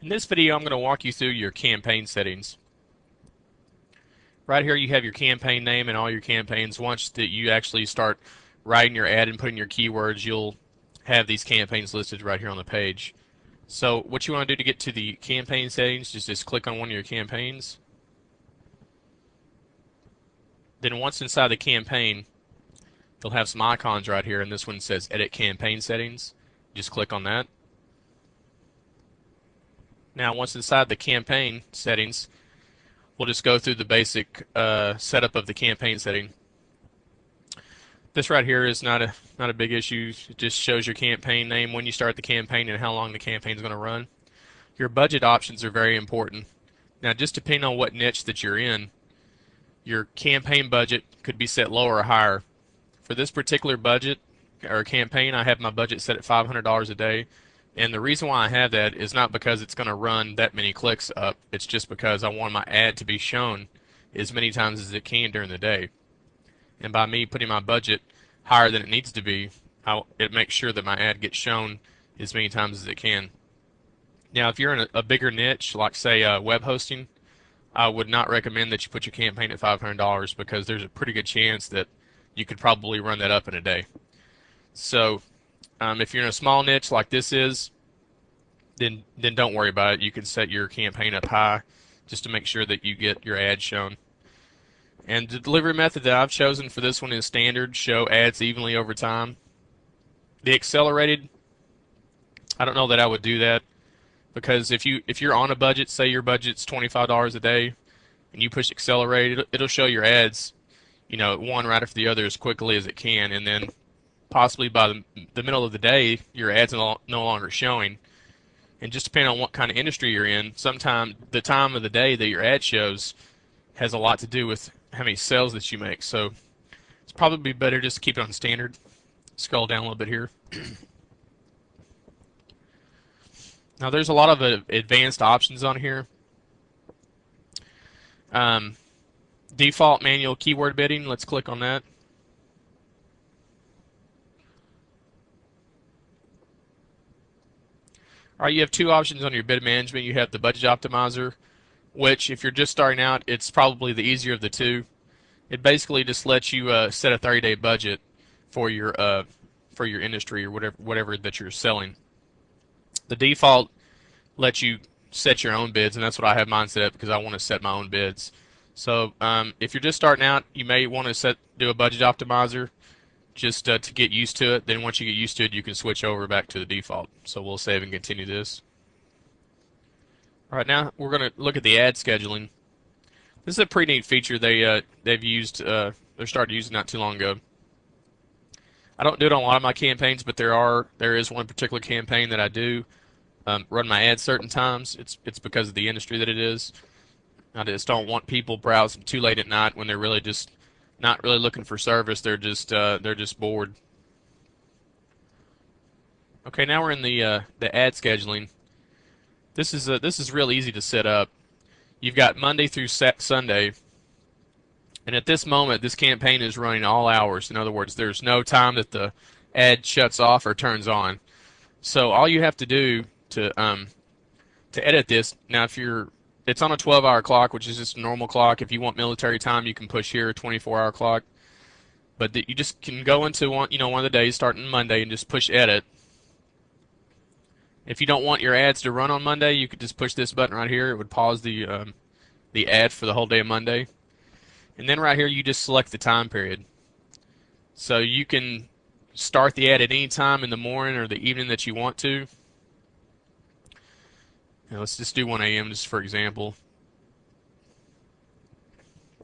In this video, I'm going to walk you through your campaign settings. Right here, you have your campaign name and all your campaigns. Once that you actually start writing your ad and putting your keywords, you'll have these campaigns listed right here on the page. So what you want to do to get to the campaign settings is just click on one of your campaigns. Then once inside the campaign, you'll have some icons right here, and this one says Edit Campaign Settings. Just click on that. Now, once inside the campaign settings, we'll just go through the basic setup of the campaign setting. This right here is not a big issue. It just shows your campaign name, when you start the campaign, and how long the campaign is going to run. Your budget options are very important. Now, just depending on what niche that you're in, your campaign budget could be set lower or higher. For this particular budget or campaign, I have my budget set at $500 a day. And the reason why I have that is not because it's going to run that many clicks up. It's just because I want my ad to be shown as many times as it can during the day. And by me putting my budget higher than it needs to be, it makes sure that my ad gets shown as many times as it can. Now, if you're in a bigger niche, like say web hosting, I would not recommend that you put your campaign at $500 because there's a pretty good chance that you could probably run that up in a day. So if you're in a small niche like this is, then don't worry about it. You can set your campaign up high just to make sure that you get your ad shown. And the delivery method that I've chosen for this one is standard, show ads evenly over time. The accelerated, I don't know that I would do that, because if you're on a budget, say your budget's $25 a day, and you push accelerate, it'll show your ads, one right after the other as quickly as it can, and then possibly by the middle of the day, your ads are no longer showing. And just depending on what kind of industry you're in, sometimes the time of the day that your ad shows has a lot to do with how many sales that you make. So it's probably better just to keep it on standard. Scroll down a little bit here. Now there's a lot of advanced options on here. Default manual keyword bidding, let's click on that. All right, you have two options on your bid management. You have the budget optimizer, which if you're just starting out, it's probably the easier of the two. It basically just lets you set a 30-day budget for your industry or whatever that you're selling. The default lets you set your own bids, and that's what I have mine set up because I want to set my own bids. So if you're just starting out, you may want to do a budget optimizer just to get used to it. Then once you get used to it, you can switch over back to the default. So we'll save and continue this. All right, now we're going to look at the ad scheduling. This is a pretty neat feature they've used. They started using not too long ago. I don't do it on a lot of my campaigns, but there is one particular campaign that I do run my ads certain times. It's because of the industry that it is. I just don't want people browsing too late at night when they're really just not really looking for service. They're just bored. Okay, now we're in the ad scheduling. This is real easy to set up. You've got Monday through Sunday, and at this moment, this campaign is running all hours. In other words, there's no time that the ad shuts off or turns on. So all you have to do to edit this, now it's on a 12-hour clock, which is just a normal clock. If you want military time, you can push here a 24-hour clock. But you just can go into one of the days starting Monday and just push edit. If you don't want your ads to run on Monday, you could just push this button right here. It would pause the ad for the whole day of Monday. And then right here, you just select the time period. So you can start the ad at any time in the morning or the evening that you want to. Now let's just do 1 a.m. just for example.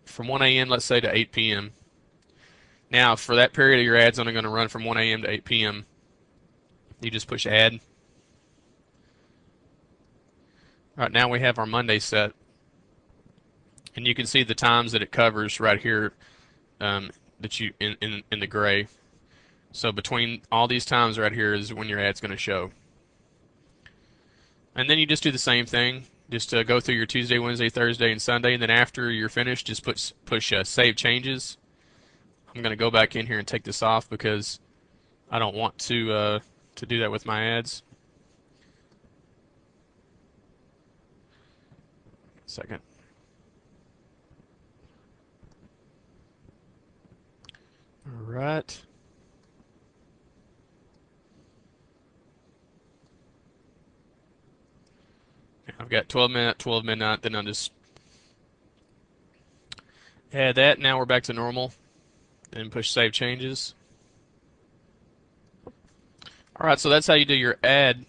From 1 a.m., let's say, to 8 p.m. Now, for that period, your ad's only going to run from 1 a.m. to 8 p.m. You just push add. All right, now we have our Monday set. And you can see the times that it covers right here that you in the gray. So between all these times right here is when your ad's going to show. And then you just do the same thing. Just go through your Tuesday, Wednesday, Thursday, and Sunday, and then after you're finished, just push Save Changes. I'm going to go back in here and take this off because I don't want to do that with my ads. Second. All right. I've got 12 minute, 12 midnight, then I'll just add that. Now we're back to normal. Then push save changes. All right, so that's how you do your ad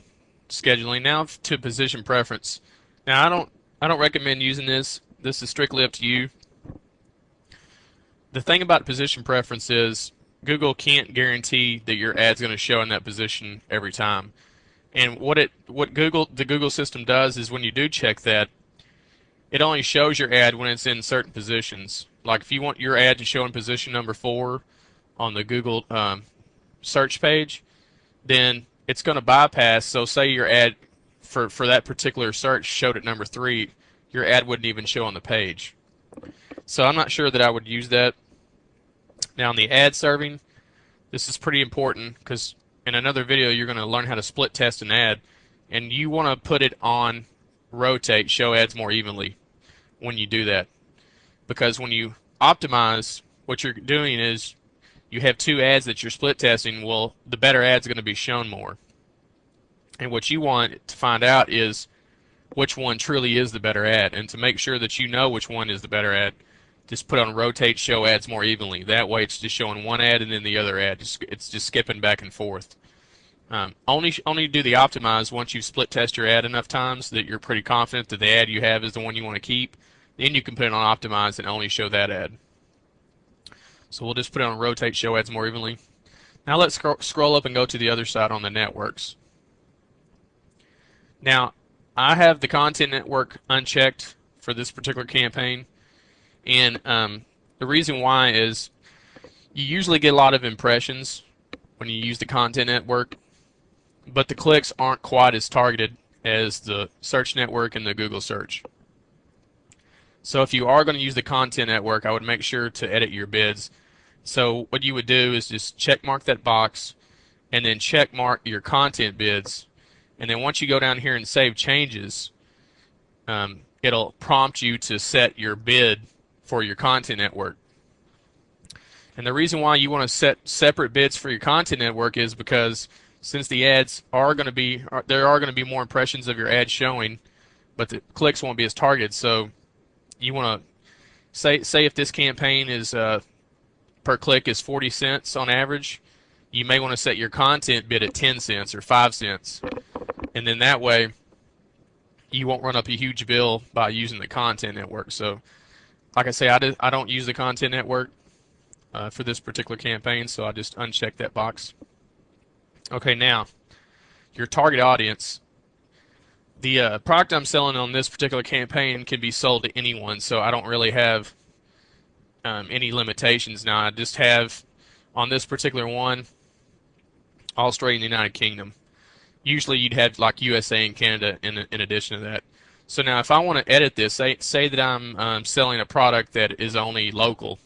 scheduling. Now to position preference. Now I don't recommend using this. This is strictly up to you. The thing about position preference is Google can't guarantee that your ad's going to show in that position every time. And what the Google system does is when you do check that, it only shows your ad when it's in certain positions. Like if you want your ad to show in position number 4 on the Google search page, then it's going to bypass. So say your ad for that particular search showed at number 3, your ad wouldn't even show on the page. So I'm not sure that I would use that. Now in the ad serving, this is pretty important because in another video you're going to learn how to split test an ad, and you want to put it on rotate, show ads more evenly when you do that. Because when you optimize, what you're doing is you have 2 ads that you're split testing. Well, the better ad's going to be shown more. And what you want to find out is which one truly is the better ad. And to make sure that you know which one is the better ad, just put on rotate, show ads more evenly. That way it's just showing one ad and then the other ad. It's just skipping back and forth. Only do the optimize once you split test your ad enough times that you're pretty confident that the ad you have is the one you want to keep. Then you can put it on optimize and only show that ad. So we'll just put it on rotate, show ads more evenly. Now let's scroll up and go to the other side on the networks. Now I have the content network unchecked for this particular campaign, and the reason why is you usually get a lot of impressions when you use the content network, but the clicks aren't quite as targeted as the search network and the Google search. So if you are going to use the content network, I would make sure to edit your bids. So what you would do is just check mark that box and then check mark your content bids. And then once you go down here and save changes, it'll prompt you to set your bid for your content network. And the reason why you want to set separate bids for your content network is because since the ads are going to be, there are going to be more impressions of your ad showing, but the clicks won't be as targeted. So you want to say if this campaign is per click is 40 cents on average, you may want to set your content bid at 10 cents or 5 cents. And then that way you won't run up a huge bill by using the content network. So like I say, I don't use the content network for this particular campaign, so I just uncheck that box. Okay, now your target audience. The product I'm selling on this particular campaign can be sold to anyone, so I don't really have any limitations. Now I just have on this particular one Australia and the United Kingdom. Usually you'd have like USA and Canada in addition to that. So now if I want to edit this, say that I'm selling a product that is only local,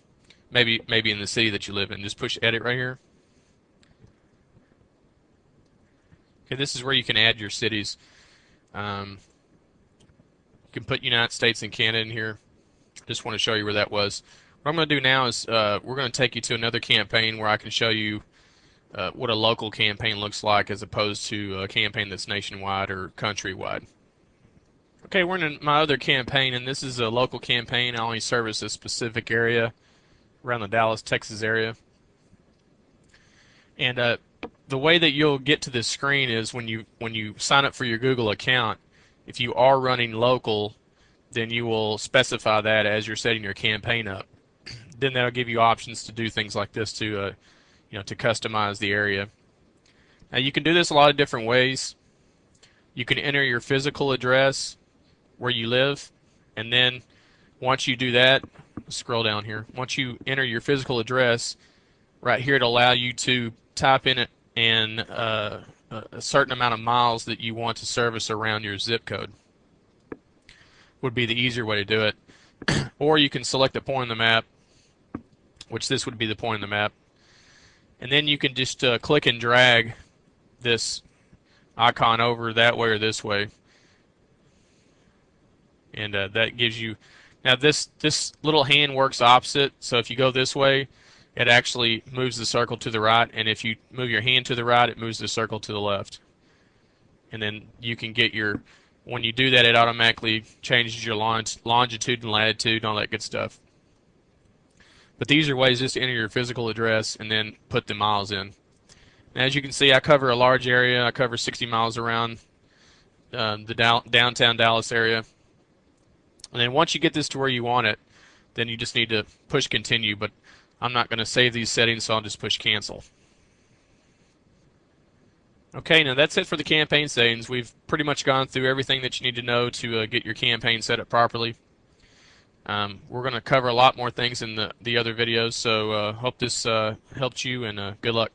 maybe in the city that you live in, just push edit right here. Okay, this is where you can add your cities. You can put United States and Canada in here. Just want to show you where that was. What I'm going to do now is we're going to take you to another campaign where I can show you what a local campaign looks like as opposed to a campaign that's nationwide or countrywide. Okay, we're in my other campaign, and this is a local campaign. I only service a specific area around the Dallas, Texas area. And the way that you'll get to this screen is when you sign up for your Google account. If you are running local, then you will specify that as you're setting your campaign up. Then that'll give you options to do things like this to to customize the area. Now you can do this a lot of different ways. You can enter your physical address where you live, and then once you do that, scroll down here. Once you enter your physical address, right here it'll allow you to type in it and a certain amount of miles that you want to service around your zip code. Would be the easier way to do it. Or you can select a point on the map, which this would be the point on the map, and then you can just click and drag this icon over that way or this way. and that gives you. Now this little hand works opposite, so if you go this way, it actually moves the circle to the right, and if you move your hand to the right, it moves the circle to the left. And then you can get your, when you do that, it automatically changes your longitude and latitude and all that good stuff. But these are ways just to enter your physical address and then put the miles in. Now, as you can see, I cover a large area. I cover 60 miles around the downtown Dallas area. And then once you get this to where you want it, then you just need to push continue. But I'm not going to save these settings, so I'll just push cancel. Okay, now that's it for the campaign settings. We've pretty much gone through everything that you need to know to get your campaign set up properly. We're going to cover a lot more things in the other videos, so hope this helped you, and good luck.